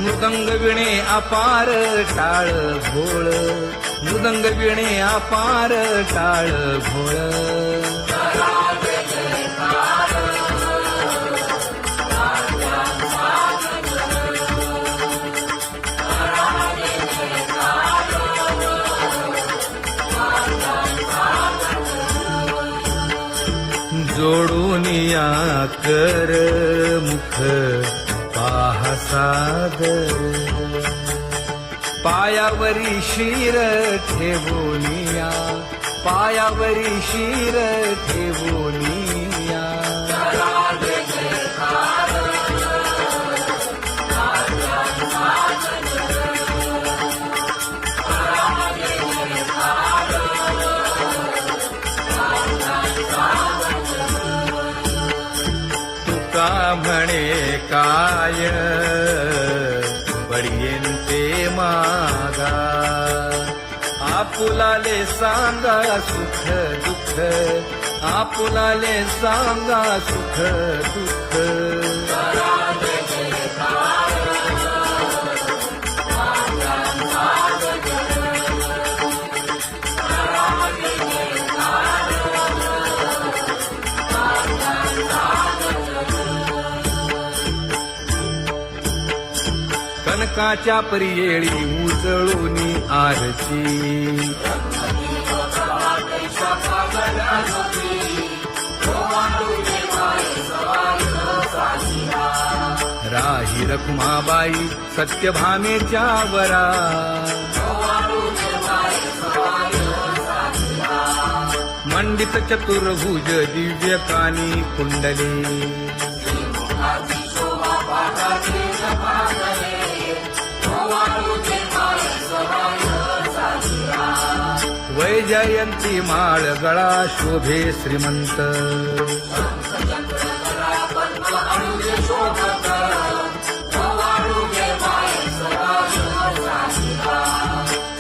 मृदंग विणे अपार टाळ भोळ, मृदंग विणे अपार टाळ भोळ. जोडून या कर मुख पाहा सादर, पायावरी शिर ठेवूनिया, पायावरी शिर ठेवूनिया. तुका म्हणे काय पडियेन ते मागा, आपुलाले सांगा सुख दुःख, आपुलाले सांगा सुख दुःख. कनकाच्या परियेळी उजळूनी आरती, राही रखुमाबाई सत्यभामेच्या वरा, मंडित चतुर्भुज दिव्य कानी कुंडले, वैजयंती माळ गळा शोभे श्रीमंत,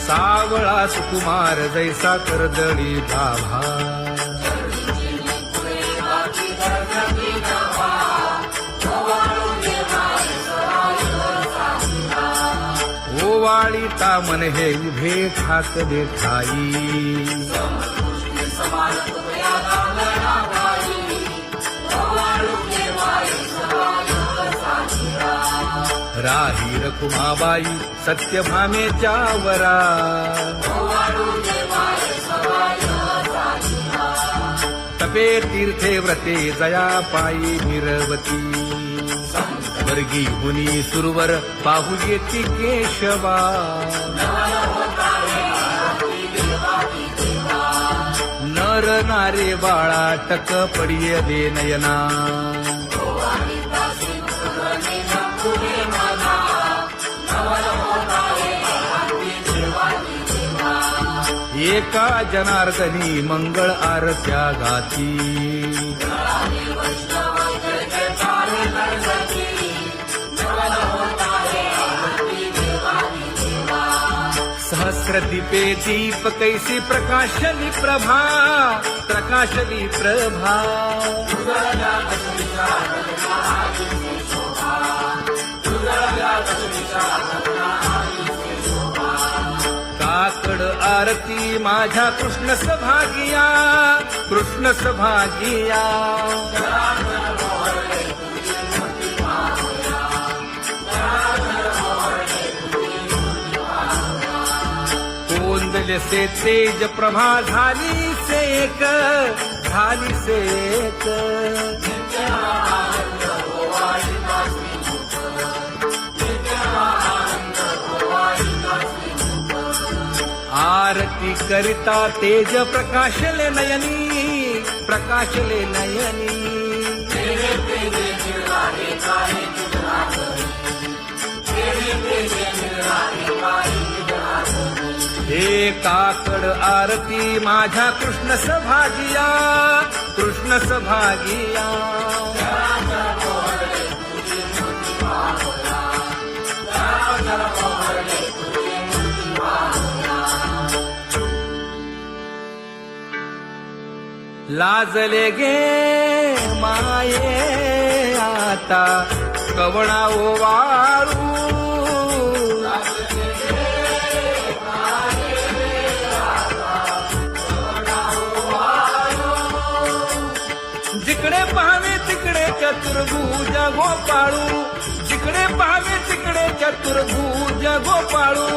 सावळा सुकुमार जैसा कर्दळी गाभा, ओवाळीता मन हे उभे ठाकले ठाई, राही रखुमाबाई सत्यभामेच्या वरा, तपे तीर्थे व्रते जया पायी निरवती, वर्गी हुनी सुरवर पाहू येती केशवा, नर नारे बाळा टक पडिये दे नयना, एका जनार्दनी मंगळ आरत्या गाती, सहस्र दीपे दीप कैसी प्रकाशली प्रभा, प्रकाशली प्रभा. काकड आरती माझ्या कृष्ण सभागिया, कृष्ण सभागिया. कोंदले से तेज प्रभा झाली सेक, झाली सेक. आरती करिता तेज प्रकाशले नयनी, प्रकाशले नयनी. हे काकड आरती माझ्या कृष्ण सभागिया, कृष्ण सभागिया. लाजले गे माये आता कवणा ओवाळू जिकडे पाहावे तिकडे चतुर्भुज गोपाळू जिकडे पाहावे तिकडे चतुर्भुज गोपाळू